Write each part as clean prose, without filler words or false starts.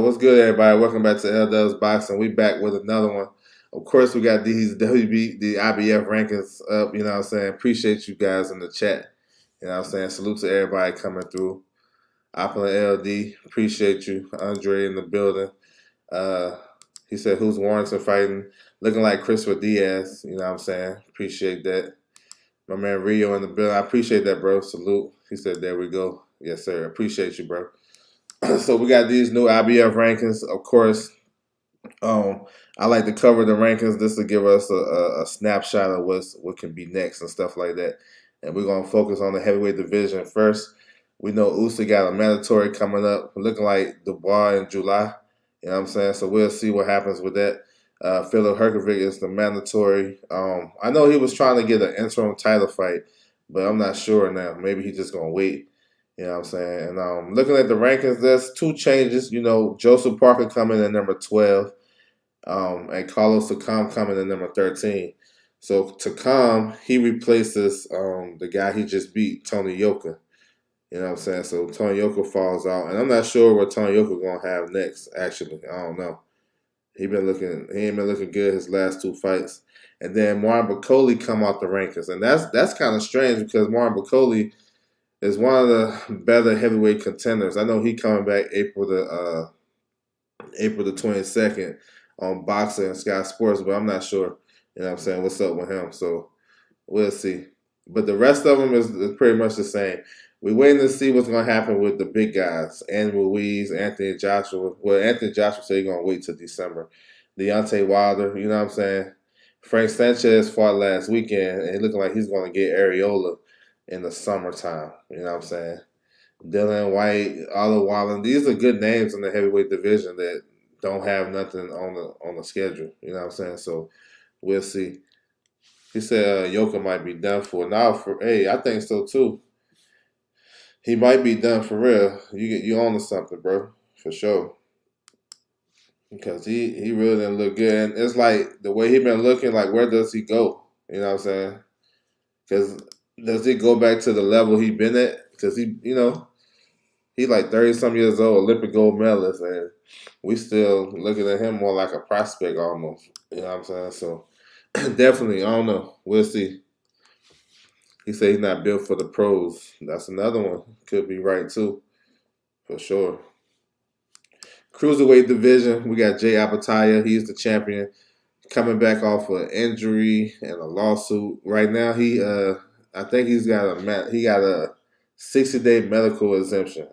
What's good, everybody? Welcome back to LW's Boxing. We back with another one. Of course, we got these the IBF rankings up. You know what I'm saying? Appreciate you guys in the chat. You know what I'm saying? Salute to everybody coming through. Opulent LD, appreciate you. Andre in the building. Uh, he said, "Who's Warrington fighting?" Looking like Christopher Diaz. You know what I'm saying? Appreciate that. My man Rio in the building. I appreciate that, bro. Salute. He said, "There we go." Yes, sir. Appreciate you, bro. So we got these new IBF rankings. Of course, um, I like to cover the rankings just to give us a snapshot of what can be next and stuff like that. And we're gonna focus on the heavyweight division first. We know Usyk got a mandatory coming up, looking like Dubois in July. You know what I'm saying? So we'll see what happens with that. Philip Herkovic is the mandatory. I know he was trying to get an interim title fight, but I'm not sure now. Maybe he's just gonna wait. You know what I'm saying? And looking at the rankings, there's two changes. You know, Joseph Parker coming in number 12, and Carlos Takam coming in number 13. So Takam, he replaces the guy he just beat, Tony Yoka. You know what I'm saying? So Tony Yoka falls out, and I'm not sure what Tony Yoka gonna have next. Actually, I don't know. He ain't been looking good his last two fights. And then Martin Bakoli come off the rankings, and that's kind of strange because Martin Bakoli is one of the better heavyweight contenders. I know he coming back April the 22nd on Boxer and Sky Sports, but I'm not sure. You know what I'm saying? What's up with him? So we'll see. But the rest of them is pretty much the same. We're waiting to see what's going to happen with the big guys. Andy Ruiz, Anthony Joshua. Well, Anthony Joshua said he's going to wait till December. Deontay Wilder, you know what I'm saying? Frank Sanchez fought last weekend, and it looking like he's going to get Areola in the summertime. You know what I'm saying? Dylan White, Oliver Wallen. These are good names in the heavyweight division that don't have nothing on the schedule. You know what I'm saying? So we'll see. He said Yoka might be done for. Hey, I think so too. He might be done for real. You on to something, bro, for sure. Because he really didn't look good, and it's like the way he been looking. Like, where does he go? You know what I'm saying? Because does he go back to the level he been at? Because he like 30-some years old, Olympic gold medalist, and we still looking at him more like a prospect almost. You know what I'm saying? So definitely, I don't know. We'll see. He said he's not built for the pros. That's another one. Could be right too, for sure. Cruiserweight division, we got Jay Apataya. He's the champion, coming back off an injury and a lawsuit. Right now, I think he got a 60-day medical exemption.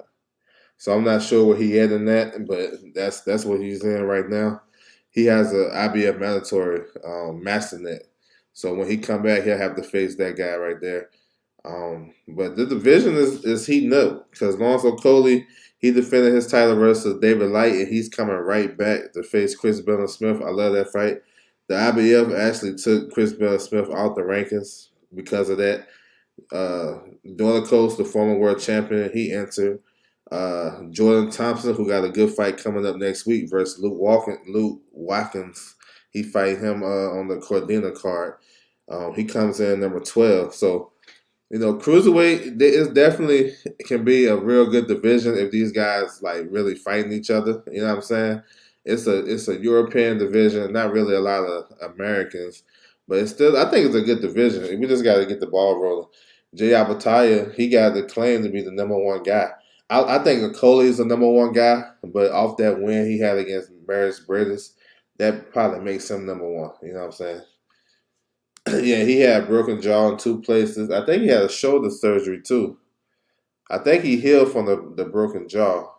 So I'm not sure where he at in that, but that's what he's in right now. He has a IBF mandatory master net. So when he come back, he'll have to face that guy right there. But the division is heating up because Lonzo Coley, he defended his title versus David Light, and he's coming right back to face Chris Bella-Smith. I love that fight. The IBF actually took Chris Bella-Smith out the rankings because of that. Dornicos, the former world champion, he entered. Jordan Thompson, who got a good fight coming up next week versus Luke Watkins. He fight him on the Cordina card. He comes in number 12. So, cruiserweight is definitely can be a real good division if these guys like really fighting each other. You know what I'm saying? It's a European division, not really a lot of Americans, but I think it's a good division. We just got to get the ball rolling. Jay Abataya, he got the claim to be the number one guy. I think Coley is the number one guy, but off that win he had against Maris Britis, that probably makes him number one. You know what I'm saying? Yeah, he had a broken jaw in two places. I think he had a shoulder surgery too. I think he healed from the broken jaw,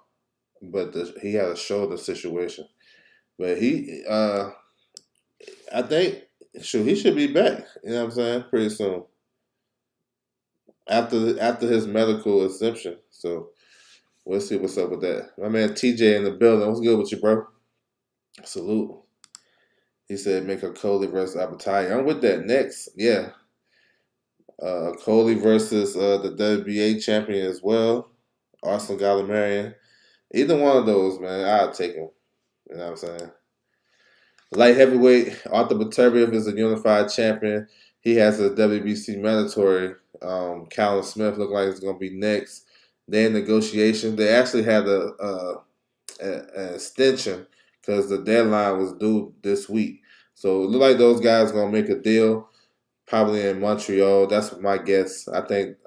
but he had a shoulder situation. But I think, he should be back. You know what I'm saying? Pretty soon after his medical exemption. So we'll see what's up with that. My man TJ in the building. What's good with you, bro? Salute. He said make a Coley versus Abataya. I'm with that. Next, yeah. Coley versus the WBA champion as well, Arsenal Gallimarian. Either one of those, man, I'll take him. You know what I'm saying? Light heavyweight, Arthur Beterbiev is a unified champion. He has a WBC mandatory. Callum Smith look like he's going to be next. They're in negotiation. They actually had an extension because the deadline was due this week. So it looked like those guys gonna make a deal probably in Montreal. That's my guess. I think,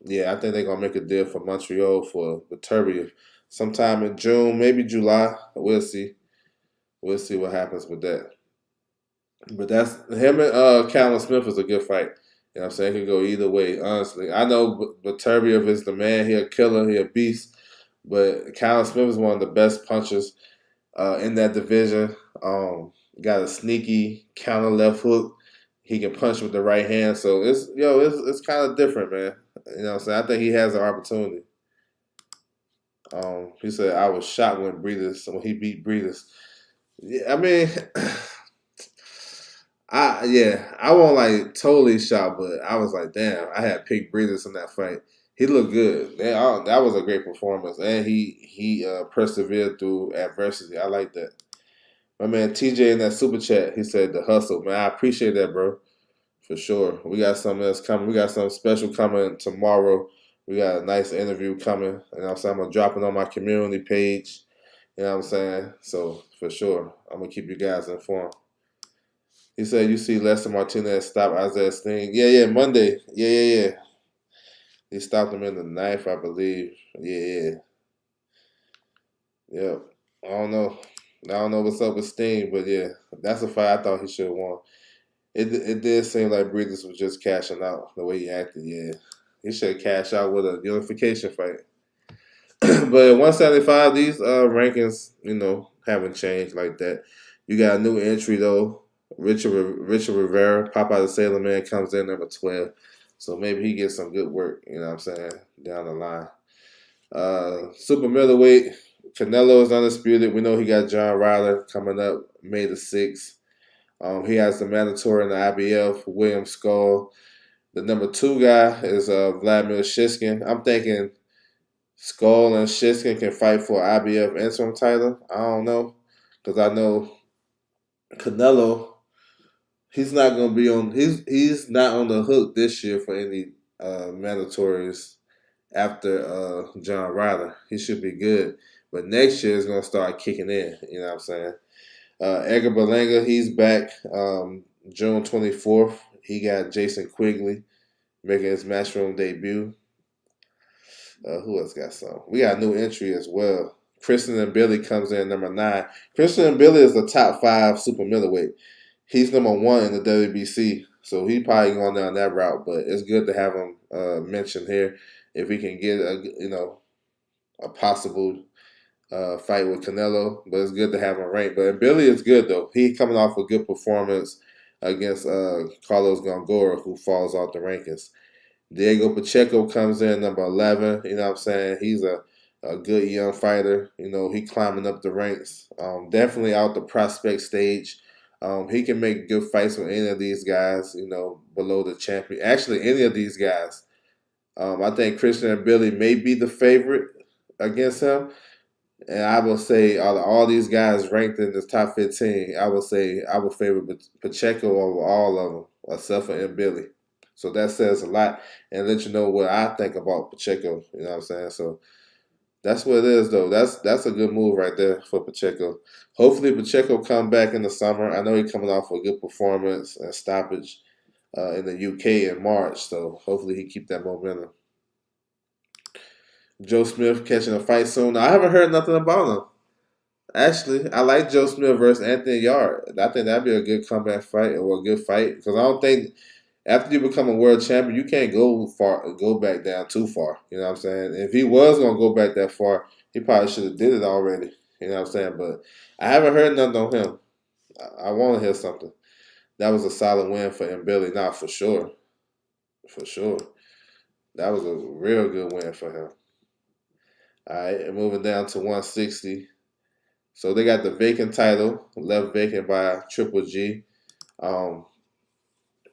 yeah, I think they're gonna make a deal for Montreal for Viterbi sometime in June, maybe July. We'll see. We'll see what happens with that. But that's him and Callum Smith is a good fight. You know what I'm saying? It could go either way, honestly. I know Viterbi is the man. He a killer. He a beast. But Callum Smith is one of the best punchers in that division. Got a sneaky counter left hook. He can punch with the right hand. So it's kind of different, man. You know what I'm saying? I think he has an opportunity. He said I was shocked when he beat Breeders. Yeah, I mean, I won't like totally shocked, but I was like, damn, I had picked Breeders in that fight. He looked good. That was a great performance, and he persevered through adversity. I like that. My man TJ in that super chat, he said the hustle, man. I appreciate that, bro, for sure. We got something else coming. We got something special coming tomorrow. We got a nice interview coming, and I'm saying I'm gonna drop it on my community page. You know what I'm saying? So for sure, I'm gonna keep you guys informed. He said you see Lester Martinez stop Isaiah Sting. Yeah, Monday. Yeah. He stopped him in the ninth, I believe. Yeah. Yep. I don't know. I don't know what's up with Sting, but yeah, that's a fight I thought he should have won. It did seem like Breeders was just cashing out the way he acted. Yeah, he should have cashed out with a unification fight. But at 175, these rankings, haven't changed like that. You got a new entry though. Richard Rivera, Pop out the Sailor Man, comes in number 12. So maybe he gets some good work. You know what I'm saying, down the line. Super middleweight, Canelo is undisputed. We know he got John Ryder coming up May the 6th. He has the mandatory in the IBF, William Skull. The number 2 guy is Vladimir Shishkin. I'm thinking Skull and Shishkin can fight for IBF interim title. I don't know, because I know Canelo. He's not going to be on. He's not on the hook this year for any mandatories after John Ryder. He should be good, but next year is going to start kicking in. You know what I'm saying? Edgar Berlanga, he's back June 24th. He got Jason Quigley making his Matchroom debut. Who else got some? We got a new entry as well. Kristen and Billy comes in number 9. Kristen and Billy is the top 5 super middleweight. He's number 1 in the WBC, so he probably going down that route. But it's good to have him mentioned here if we can get a possible fight with Canelo, but it's good to have him ranked. But Billy is good though. He coming off a good performance against Carlos Gongora, who falls off the rankings. Diego Pacheco comes in number 11. You know what I'm saying? He's a good young fighter. He climbing up the ranks. Definitely out the prospect stage. He can make good fights with any of these guys. Below the champion. Actually, any of these guys. I think Christian and Billy may be the favorite against him. And I will say all these guys ranked in the top 15, I will say I would favor Pacheco over all of them, except for Billy. So that says a lot and let you know what I think about Pacheco. You know what I'm saying? So that's what it is, though. That's a good move right there for Pacheco. Hopefully Pacheco come back in the summer. I know he's coming off a good performance and stoppage in the UK in March. So hopefully he keep that momentum. Joe Smith catching a fight soon. Now, I haven't heard nothing about him. Actually, I like Joe Smith versus Anthony Yard. I think that'd be a good comeback fight or a good fight because I don't think after you become a world champion, you can't go back down too far. You know what I'm saying? If he was gonna go back that far, he probably should have did it already. You know what I'm saying? But I haven't heard nothing on him. I want to hear something. That was a solid win for Billy. Now for sure, that was a real good win for him. All right, and moving down to 160. So they got the vacant title, left vacant by Triple G.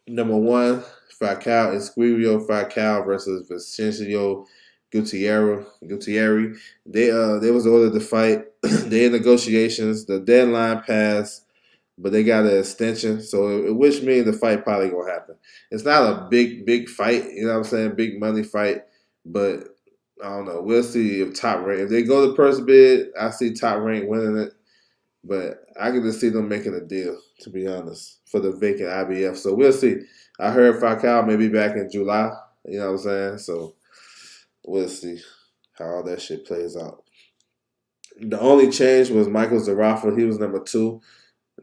Number 1, Falcao Falcao versus Vicencio Gutierrez. They was ordered to fight. They in negotiations. The deadline passed, but they got an extension. So which means the fight probably gonna happen. It's not a big fight, you know what I'm saying? Big money fight, but I don't know. We'll see if Top Rank, if they go to purse bid, I see Top Rank winning it. But I can just see them making a deal, to be honest, for the vacant IBF. So we'll see. I heard Falcao may be back in July. You know what I'm saying? So we'll see how all that shit plays out. The only change was Michael Zarafa. He was number 2.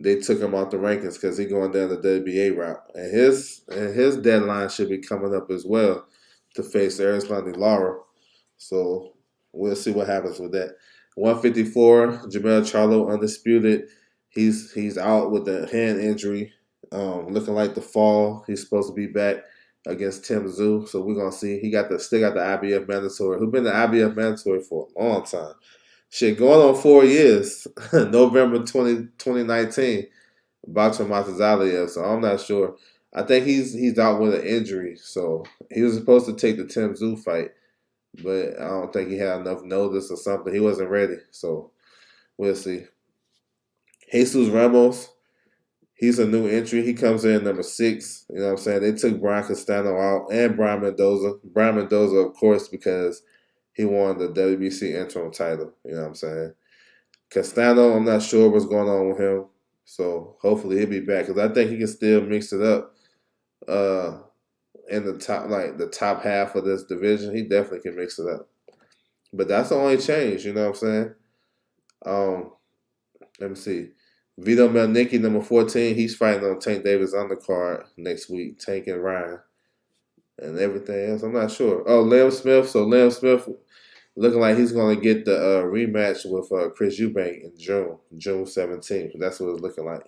They took him off the rankings because he going down the WBA route, and his deadline should be coming up as well to face Erislandy Lara. So we'll see what happens with that. 154, Jamel Charlo undisputed. He's out with a hand injury, looking like the fall. He's supposed to be back against Tim Tszyu. So we're gonna see. He still got the IBF mandatory. Who been the IBF mandatory for a long time. Shit, going on 4 years. November 2019. Boxer Matazaliev. So I'm not sure. I think he's out with an injury. So he was supposed to take the Tim Tszyu fight, but I don't think he had enough notice or something. He wasn't ready. So we'll see. Jesus Ramos. He's a new entry. He comes in number 6. You know what I'm saying? They took Brian Castano out and Brian Mendoza. Brian Mendoza, of course, because he won the WBC interim title. You know what I'm saying? Castano, I'm not sure what's going on with him. So hopefully he'll be back because I think he can still mix it up in the top half of this division. He definitely can mix it up. But that's the only change, you know what I'm saying? Let me see. Vito Melnicki, number 14, he's fighting on Tank Davis undercard next week, Tank and Ryan. And everything else, I'm not sure. Oh, Liam Smith. So Liam Smith looking like he's going to get the rematch with Chris Eubank in June 17th. That's what it's looking like.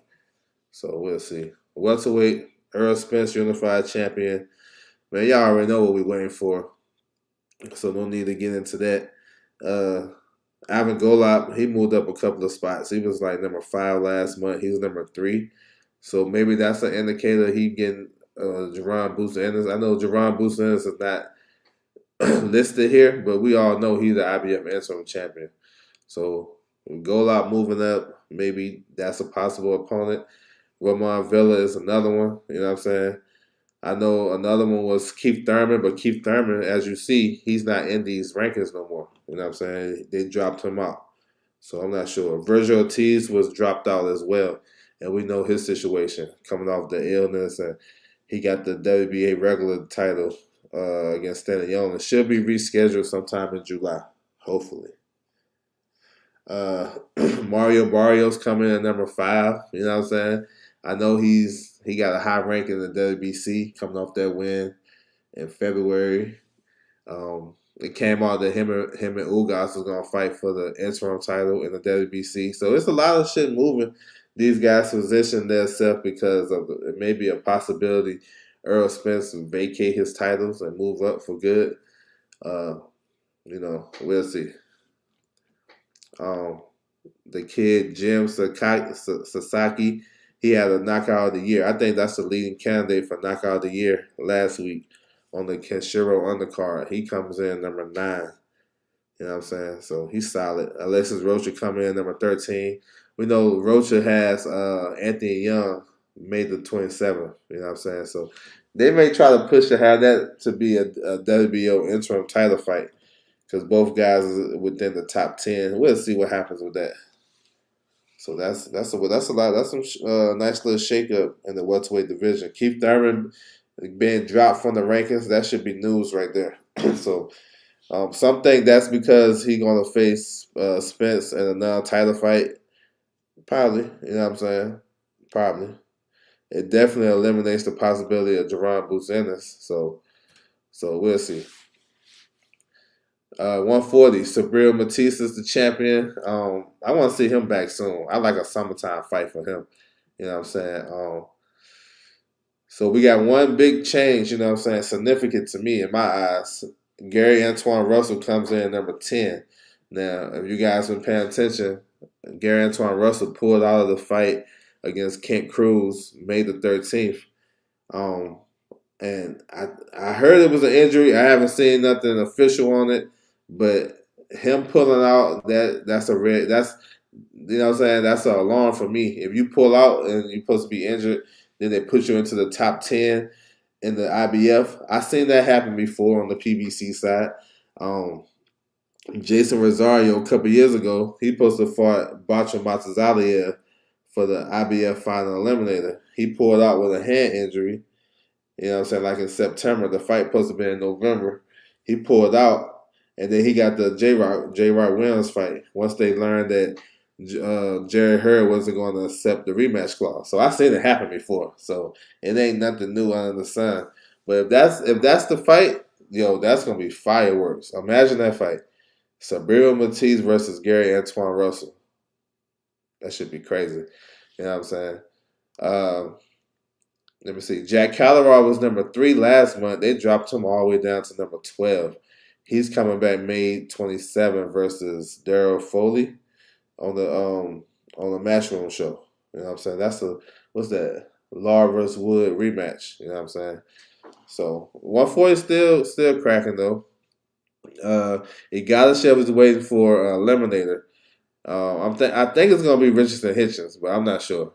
So we'll see. Welterweight, Earl Spence, unified champion. Man, y'all already know what we're waiting for. So no need to get into that. Ivan Golub, he moved up a couple of spots. He was like number 5 last month. He was number 3. So maybe that's an indicator he getting Jerron Booster-Ennis. I know Jerron Booster-Ennis is not listed here, but we all know he's the IBF interim champion. So Golub moving up, maybe that's a possible opponent. Ramon Villa is another one. You know what I'm saying? I know another one was Keith Thurman, but Keith Thurman, as you see, he's not in these rankings no more. You know what I'm saying? They dropped him out. So I'm not sure. Virgil Ortiz was dropped out as well. And we know his situation coming off the illness, and he got the WBA regular title against Stanley Young. It should be rescheduled sometime in July, hopefully. Mario Barrios coming in at number 5. You know what I'm saying? I know he got a high rank in the WBC coming off that win in February. It came out that him and Ugas was going to fight for the interim title in the WBC. So it's a lot of shit moving. These guys position themselves because of it may be a possibility Earl Spence will vacate his titles and move up for good. We'll see. The kid Jim Sasaki, he had a knockout of the year. I think that's the leading candidate for knockout of the year last week on the Kenshiro undercard. He comes in number 9. You know what I'm saying? So he's solid. Alexis Rocha coming in number 13. We know Rocha has Anthony Young made the 27th. You know what I'm saying? So they may try to push to have that to be a WBO interim title fight because both guys are within the top 10. We'll see what happens with that. So that's a lot. That's some nice little shakeup in the welterweight division. Keith Thurman being dropped from the rankings, that should be news right there. So some think that's because he's going to face Spence in a non-title fight. Probably, you know what I'm saying? Probably. It definitely eliminates the possibility of Jerron Boots-Ennis. So we'll see. 140, Sabril Matisse is the champion. I want to see him back soon. I like a summertime fight for him. You know what I'm saying? So we got one big change, you know what I'm saying, significant to me in my eyes. Gary Antoine Russell comes in number 10. Now, if you guys been paying attention, Gary Antoine Russell pulled out of the fight against Kent Cruz May the 13th. And I heard it was an injury. I haven't seen nothing official on it, but him pulling out, that's a red. That's, you know what I'm saying, that's an alarm for me. If you pull out and you're supposed to be injured, then they put you into the top 10 in the IBF. I've seen that happen before on the PBC side. Jason Rosario a couple years ago, he supposed to fought Bacho Matazalia for the IBF final eliminator. He pulled out with a hand injury. You know what I'm saying? Like in September, the fight supposed to be in November. He pulled out, and then he got the J. Rock Williams fight. Once they learned that Jerry Hurd wasn't going to accept the rematch clause, so I seen it happen before. So it ain't nothing new under the sun. But if that's the fight, yo, that's gonna be fireworks. Imagine that fight: Sabiro Matisse versus Gary Antoine Russell. That should be crazy. You know what I'm saying? Um, Let me see. Jack Callerar was number 3 last month. They dropped him all the way down to number 12. He's coming back May 27 versus Daryl Foley on the Matchroom show. You know what I'm saying? That's the what's that? Law versus Wood rematch. You know what I'm saying? So 140 still cracking though. Igadashev is waiting for Eliminator. I think it's gonna be Richardson Hitchens, but I'm not sure.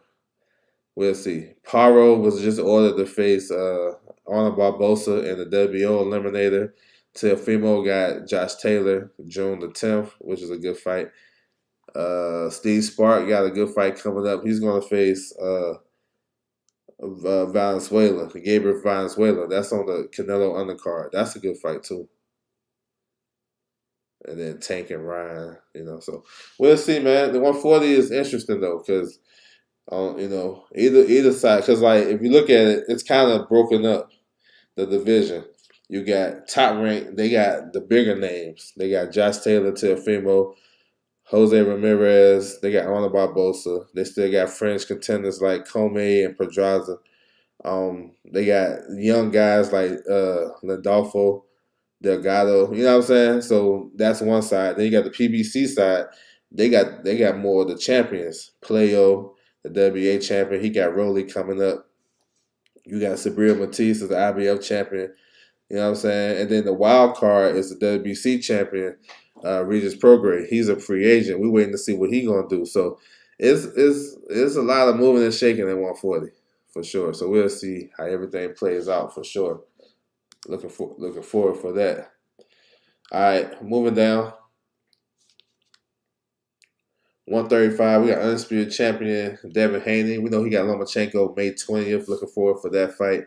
We'll see. Paro was just ordered to face Arnold Barbosa in the WBO Eliminator. Teofimo got Josh Taylor June the 10th, which is a good fight. Steve Spark got a good fight coming up. He's going to face Valenzuela, Gabriel Valenzuela. That's on the Canelo undercard. That's a good fight too. And then Tank and Ryan, So we'll see, man. The 140 is interesting though, because either side, because like if you look at it, it's kind of broken up the division. You got top rank. They got the bigger names. They got Josh Taylor, Teofimo, Jose Ramirez. They got Arnold Barbosa. They still got French contenders like Comey and Pedraza. They got young guys like Landolfo Delgado. You know what I'm saying? So that's one side. Then you got the PBC side. They got more of the champions. Playo, the WA champion. He got Rolly coming up. You got Sabria Matisse as the IBF champion. You know what I'm saying? And then the wild card is the WBC champion, Regis Prograis. He's a free agent. We're waiting to see what he's gonna do. So it's a lot of moving and shaking at 140 for sure. So we'll see how everything plays out for sure. Looking forward for that. All right, moving down. 135, we got undisputed champion Devin Haney. We know he got Lomachenko May 20th. Looking forward for that fight.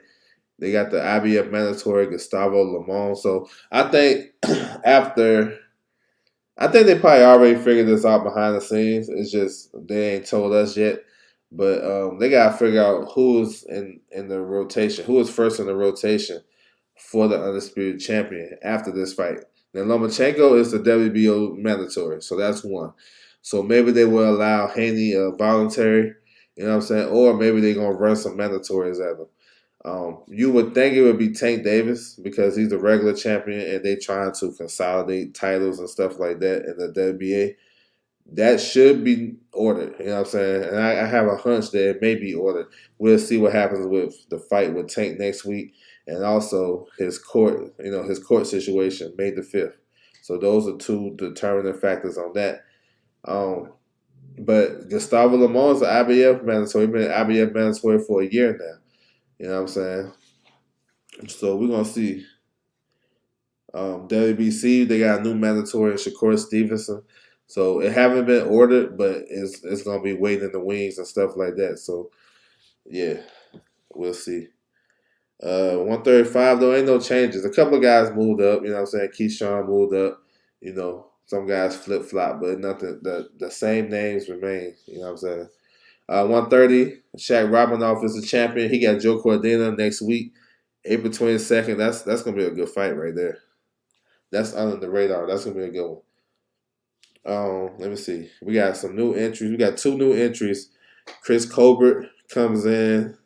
They got the IBF mandatory Gustavo Lemon. So I think they probably already figured this out behind the scenes. It's just they ain't told us yet. But they gotta figure out who's in the rotation, who is first in the rotation for the undisputed champion after this fight. Now Lomachenko is the WBO mandatory, so that's one. So maybe they will allow Haney a voluntary, you know what I'm saying, or maybe they're gonna run some mandatories at him. You would think it would be Tank Davis because he's the regular champion and they trying to consolidate titles and stuff like that in the WBA. That should be ordered, you know what I'm saying? And I have a hunch that it may be ordered. We'll see what happens with the fight with Tank next week and also his court situation May the 5th. So those are two determining factors on that. But Gustavo Lemon is an IBF mandatory. He's been IBF mandatory for a year now. You know what I'm saying? So we're gonna see. WBC, they got a new mandatory, Shakur Stevenson. So it haven't been ordered, but it's gonna be waiting in the wings and stuff like that. So yeah, we'll see. 135 though, ain't no changes. A couple of guys moved up, you know what I'm saying? Keyshawn moved up, some guys flip flop, but nothing the same names remain, you know what I'm saying? 130, Shaq Robinoff is the champion. He got Joe Cordina next week, April 22nd. That's gonna be a good fight right there. That's under the radar. That's gonna be a good one. Let me see. We got some new entries. We got 2 new entries. Chris Colbert comes in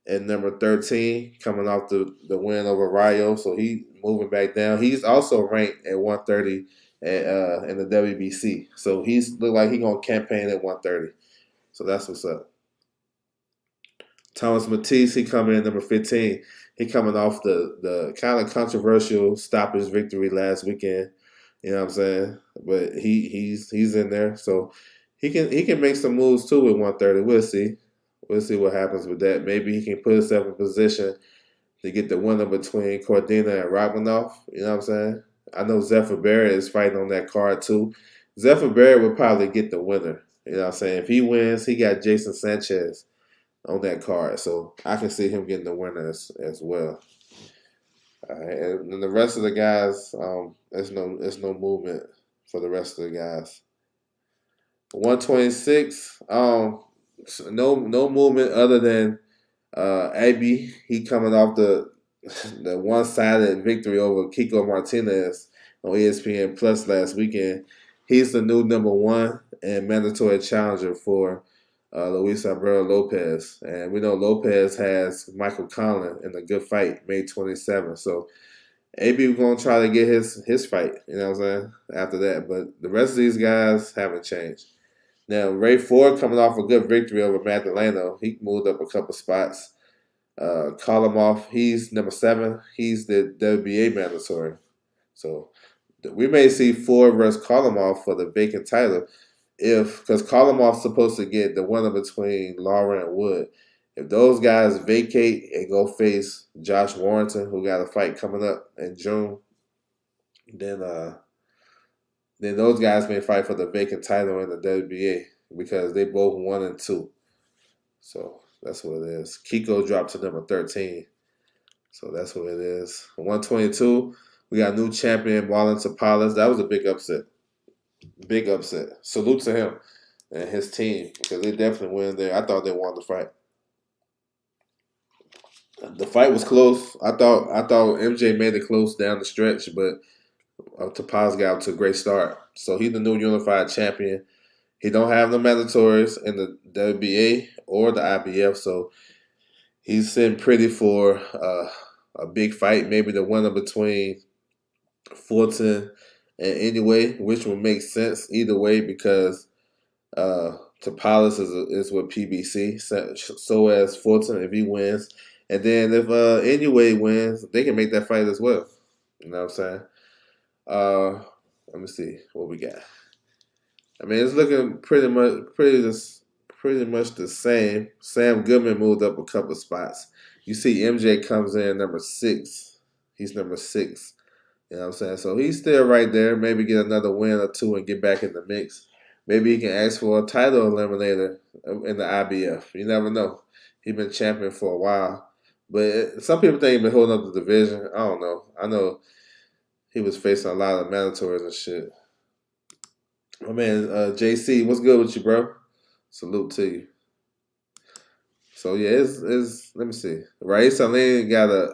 at number 13, coming off the win over Rayo. So he moving back down. He's also ranked at 130 in the WBC. So he's look like he's gonna campaign at 130. So that's what's up. Thomas Matisse, he coming in number 15. He coming off the kind of controversial stoppage victory last weekend. You know what I'm saying? But he's in there. So he can make some moves too with 130. We'll see. We'll see what happens with that. Maybe he can put himself in position to get the winner between Cordina and Robinoff. You know what I'm saying? I know Zephyr Barrett is fighting on that card too. Zephyr Barrett would probably get the winner. You know what I'm saying? If he wins, he got Jason Sanchez on that card. So I can see him getting the winner as well. All right, and then the rest of the guys, there's no movement for the rest of the guys. 126, no movement other than AB. He coming off the one sided victory over Kiko Martinez on ESPN Plus last weekend. He's the new number one and mandatory challenger for Luis Alberto Lopez. And we know Lopez has Michael Conlan in a good fight, May 27th. So AB was going to try to get his fight, you know what I'm saying, after that. But the rest of these guys haven't changed. Now, Ray Ford coming off a good victory over Magdaleno. He moved up a couple spots. Kolomoff, he's number 7. He's the WBA mandatory. So we may see Ford versus Kolomoff for the vacant title because Kolomoff's supposed to get the winner between Lara and Wood. If those guys vacate and go face Josh Warrington, who got a fight coming up in June, then those guys may fight for the vacant title in the WBA because they both 1 and 2. So that's what it is. Kiko dropped to number 13. So that's what it is. 122, we got new champion Marlon Tapales. That was a big upset. Big upset. Salute to him and his team because they definitely win there. I thought they won the fight. The fight was close. I thought MJ made it close down the stretch, but Tapaz got out to a great start. So he's the new unified champion. He don't have the mandatories in the WBA or the IBF, so he's sitting pretty for a big fight, maybe the winner between Fulton and Anyway, which would make sense either way because Tapales is with PBC, so as Fulton if he wins. And then if Anyway wins, they can make that fight as well. You know what I'm saying? Let me see what we got. I mean, it's looking pretty much the same. Sam Goodman moved up a couple spots. You see MJ comes in number 6. He's number 6. You know what I'm saying? So he's still right there. Maybe get another win or 2 and get back in the mix. Maybe he can ask for a title eliminator in the IBF. You never know. He's been champion for a while. But some people think he's been holding up the division. I don't know. I know he was facing a lot of mandatories and shit. My man, JC, what's good with you, bro? Salute to you. So yeah, it's let me see. Raif Salim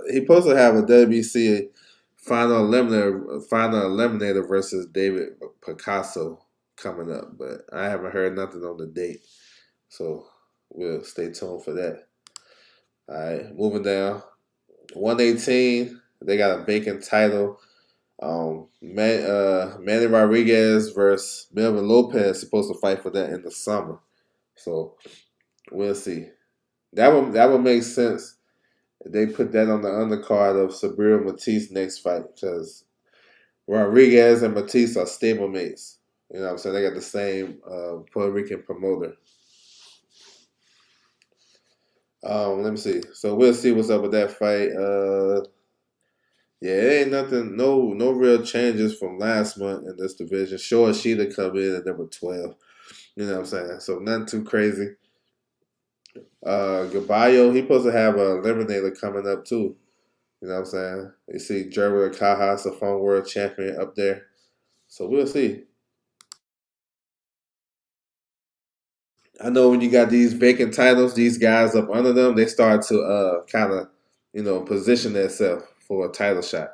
he supposed to have a WBC final eliminator versus David Picasso coming up, but I haven't heard nothing on the date. So we'll stay tuned for that. All right, moving down. 118, they got a vacant title. Manny Rodriguez versus Melvin Lopez supposed to fight for that in the summer. So we'll see. That would make sense if they put that on the undercard of Sabir Matisse next fight because Rodriguez and Matisse are stablemates. You know what I'm saying? They got the same Puerto Rican promoter. Let me see. So we'll see what's up with that fight. Yeah, it ain't nothing. No real changes from last month in this division. Sure, Sheeta come in at number 12. You know what I'm saying? So nothing too crazy. Gaballo, he supposed to have a eliminator coming up too. You know what I'm saying? You see Jerry Cajas, a former world champion, up there. So we'll see. I know when you got these vacant titles, these guys up under them, they start to kind of, position themselves for a title shot.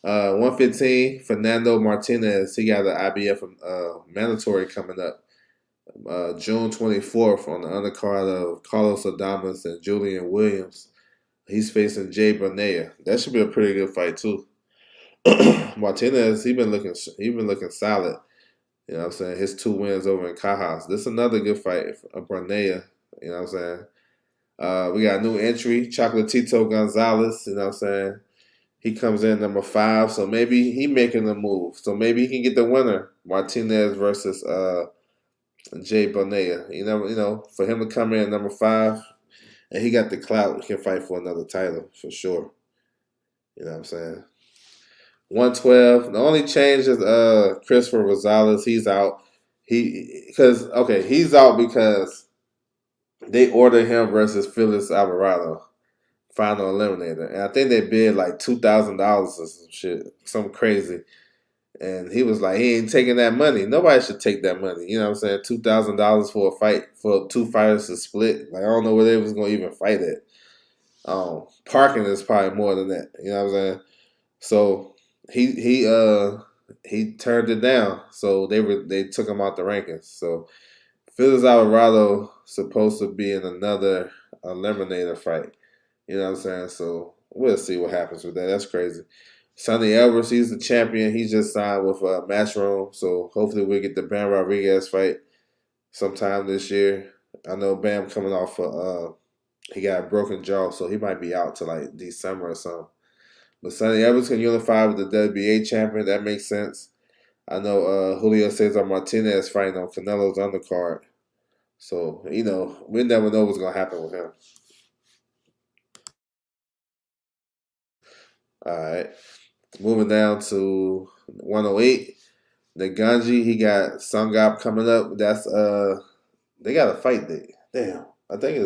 115, Fernando Martinez, he got an IBF mandatory coming up. June 24th on the undercard of Carlos Adames and Julian Williams. He's facing Jay Bonilla. That should be a pretty good fight too. Martinez, he been looking solid. You know what I'm saying? His 2 wins over in Cajas. This is another good fight for Bonilla. You know what I'm saying? We got a new entry, Chocolatito Gonzalez. You know what I'm saying? He comes in number 5, so maybe he making a move. So maybe he can get the winner. Martinez versus Jay Bonilla. For him to come in at number 5, and he got the clout, he can fight for another title for sure. You know what I'm saying? 112. The only change is Christopher Rosales. He's out. He's out because they ordered him versus Felix Alvarado, final eliminator, and I think they bid like $2,000 or some shit, some crazy. And he was like, he ain't taking that money. Nobody should take that money. You know what I'm saying? $2,000 for a fight for two fighters to split. Like I don't know where they was gonna even fight at. Parking is probably more than that. You know what I'm saying? So he turned it down. So they took him out the rankings. So Felix Alvarado supposed to be in another eliminator fight. You know what I'm saying? So we'll see what happens with that. That's crazy. Sonny Edwards, he's the champion. He just signed with Matchroom. So hopefully we'll get the Bam Rodriguez fight sometime this year. I know Bam coming off he got a broken jaw, so he might be out to like December or something. But Sonny Evans can unify with the WBA champion. That makes sense. I know Julio Cesar Martinez fighting on Canelo's undercard. So, we never know what's going to happen with him. All right. Moving down to 108. The Ganji, he got Sungap coming up. That's they got a fight date. Damn. I think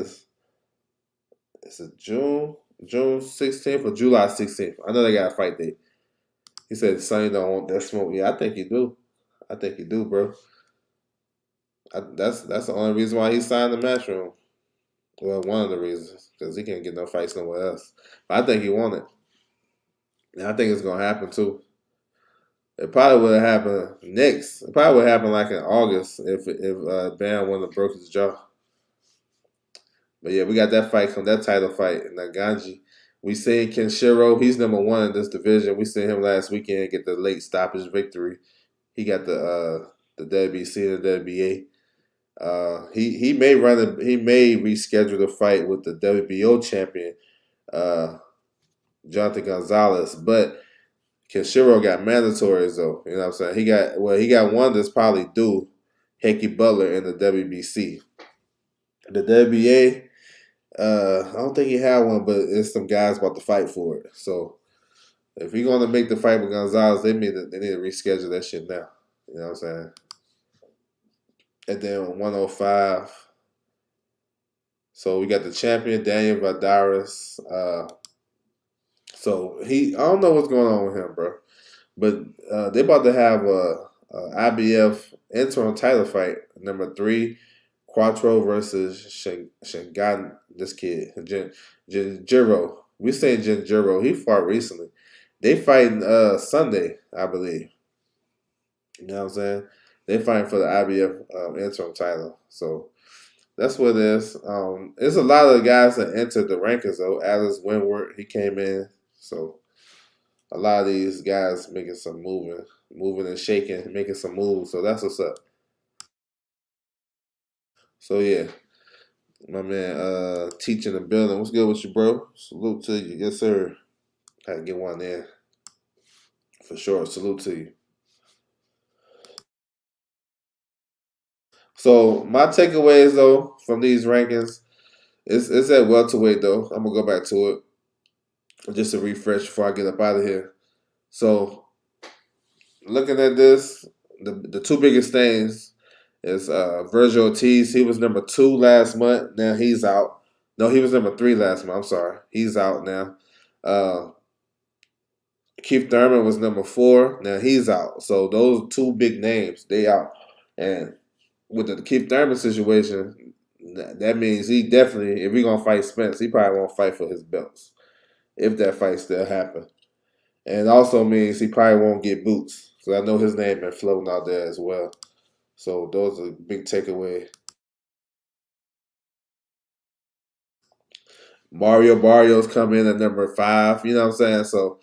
it's a June 16th or July 16th. I know they got a fight date. He said Sonny don't want that smoke. Yeah, I think he do. I think he do, bro. That's the only reason why he signed the Matchroom. Well, one of the reasons, because he can't get no fights nowhere else. But I think he won it. And I think it's gonna happen too. It probably would have happened next. It probably would happen like in August if Bam wouldn't have broke his jaw. But yeah, we got that title fight in Naganji. We seen Kenshiro. He's number one in this division. We seen him last weekend get the late stoppage victory. He got the WBC and the WBA. He may reschedule the fight with the WBO champion, Jonathan Gonzalez, but Kenshiro got mandatories though. You know what I'm saying? He got one that's probably due, Hickey Butler in the WBC. The WBA, I don't think he had one, but it's some guys about to fight for it. So if he's gonna make the fight with Gonzalez, they need to reschedule that shit now. You know what I'm saying? And then 105. So we got the champion Daniel Valdares. So I don't know what's going on with him, bro. But they about to have a IBF interim title fight, number 3, Quattro versus Shingan. This kid, Jinjiro. We saying Jinjiro. He fought recently. They fighting Sunday, I believe. You know what I'm saying? They fighting for the IBF interim title. So that's what it is. There's a lot of guys that entered the rankings though. Alice Winward, he came in. So a lot of these guys making some moving and shaking, making some moves. So that's what's up. So yeah, my man, teaching the building. What's good with you, bro? Salute to you, yes sir. Had to get one in for sure. Salute to you. So my takeaways though from these rankings, it's at welterweight though. I'm gonna go back to it just to refresh before I get up out of here. So looking at this, the two biggest things is Virgil Ortiz. He was number 2 last month. Now he's out. No, he was number 3 last month. I'm sorry. He's out now. Keith Thurman was number 4. Now he's out. So those two big names, they out. And with the Keith Thurman situation, that means he definitely, if we're going to fight Spence, he probably won't fight for his belts. If that fight still happens. And it also means he probably won't get boots. So I know his name been floating out there as well. So those are big takeaway. Mario Barrios come in at number 5. You know what I'm saying? So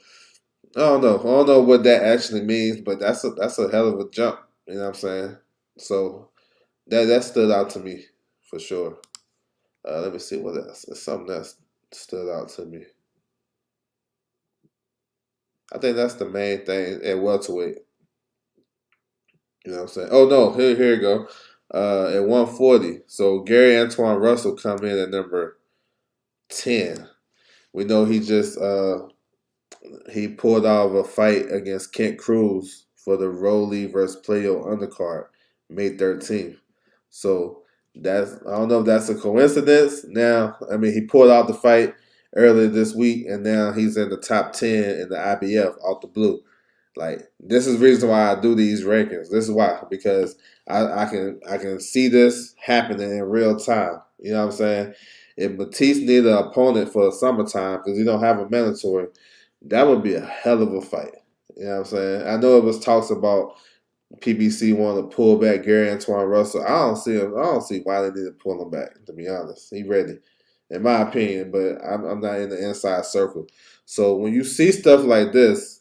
I don't know. I don't know what that actually means, but that's a hell of a jump. You know what I'm saying? So that stood out to me for sure. Let me see what else. There's something that stood out to me. I think that's the main thing at welterweight. You know what I'm saying? Oh no, here you go. At 140. So Gary Antoine Russell come in at number 10. We know he just he pulled out of a fight against Kent Cruz for the Rolly versus Playo undercard, May 13th. So I don't know if that's a coincidence. Now, I mean, he pulled out the fight earlier this week, and now he's in the top 10 in the IBF out the blue. Like, this is the reason why I do these rankings. This is why, because I can see this happening in real time. You know what I'm saying? If Batiste needed an opponent for the summertime because he don't have a mandatory, that would be a hell of a fight. You know what I'm saying? I know it was talks about PBC wanting to pull back Gary Antoine Russell. I don't see him. I don't see why they need to pull him back. To be honest, he ready, in my opinion. But I'm not in the inside circle. So when you see stuff like this,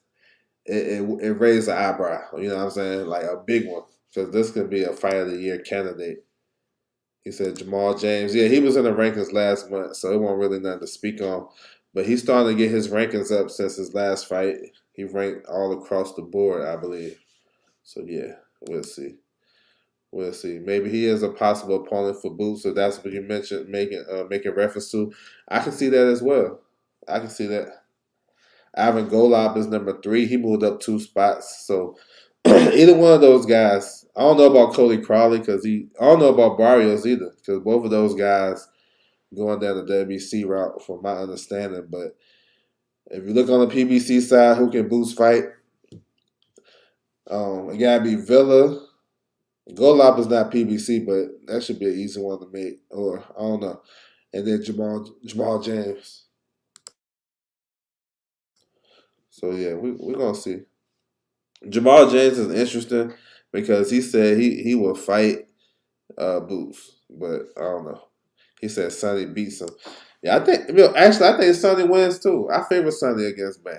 it raises an eyebrow. You know what I'm saying? Like a big one, because this could be a fight of the year candidate. He said Jamal James. Yeah, he was in the rankings last month, so it wasn't really nothing to speak on. But he's starting to get his rankings up since his last fight. He ranked all across the board, I believe. So yeah, we'll see. We'll see. Maybe he is a possible opponent for Boots. So that's what you mentioned, making reference to. I can see that as well. I can see that. Ivan Golub is number 3. He moved up 2 spots. So either one of those guys. I don't know about Cody Crowley I don't know about Barrios either because both of those guys going down the WBC route, from my understanding. But if you look on the PBC side, who can Boots fight? It gotta be Villa. Golub is not PBC, but that should be an easy one to make. Or I don't know. And then Jamal James. So yeah, we're gonna see. Jamal James is interesting because he said he will fight Boots, but I don't know. He said Sonny beats him. Yeah, I think Sonny wins too. I favor Sonny against Bam.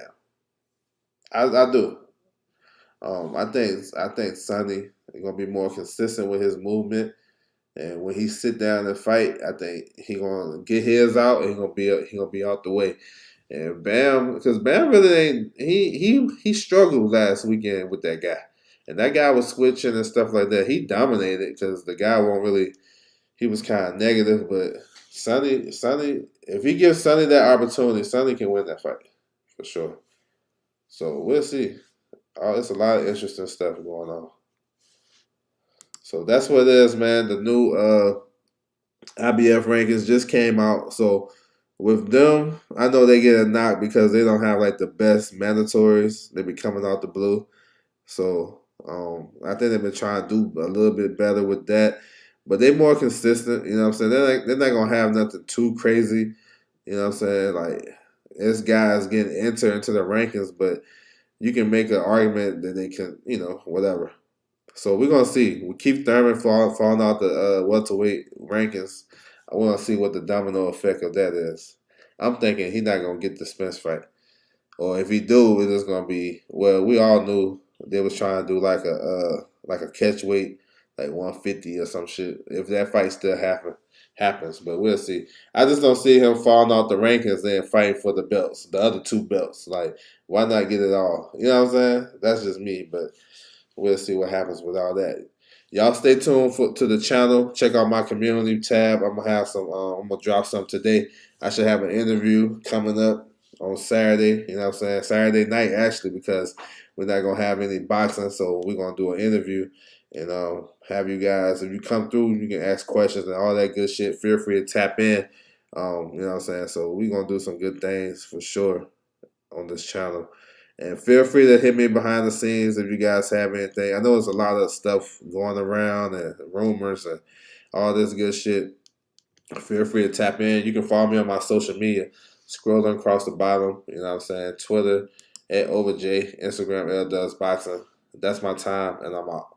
I do. I think Sonny is gonna be more consistent with his movement, and when he sit down and fight, I think he gonna get his out, and he gonna be out the way. And Bam, because Bam really ain't he struggled last weekend with that guy, and that guy was switching and stuff like that. He dominated because the guy won't really. He was kind of negative, but Sonny, if he gives Sonny that opportunity, Sonny can win that fight for sure. So we'll see. It's a lot of interesting stuff going on. So that's what it is, man. The new IBF rankings just came out. So with them, I know they get a knock because they don't have like the best mandatories. They be coming out the blue. So I think they've been trying to do a little bit better with that. But they're more consistent, you know what I'm saying? They're not gonna have nothing too crazy. You know what I'm saying? Like this guy's getting entered into the rankings, but you can make an argument that they can, whatever. So we're gonna see. We keep Thurman falling out the welterweight rankings. I want to see what the domino effect of that is. I'm thinking he's not gonna get the Spence fight, or if he do, it is gonna be well. We all knew they was trying to do like a catch weight, like 150 or some shit. If that fight still happens, but we'll see. I just don't see him falling out the rankings and fighting for the belts, the other 2 belts. Like, why not get it all? You know what I'm saying? That's just me, but we'll see what happens with all that. Y'all stay tuned to the channel. Check out my community tab. I'm gonna have some. I'm gonna drop some today. I should have an interview coming up on Saturday. You know what I'm saying? Saturday night actually, because we're not gonna have any boxing, so we're gonna do an interview and have you guys. If you come through, you can ask questions and all that good shit. Feel free to tap in. You know what I'm saying? So we're gonna do some good things for sure on this channel. And feel free to hit me behind the scenes if you guys have anything. I know there's a lot of stuff going around and rumors and all this good shit. Feel free to tap in. You can follow me on my social media. Scrolling across the bottom, you know what I'm saying? Twitter at OverJ, Instagram LDoesBoxing. That's my time, and I'm out.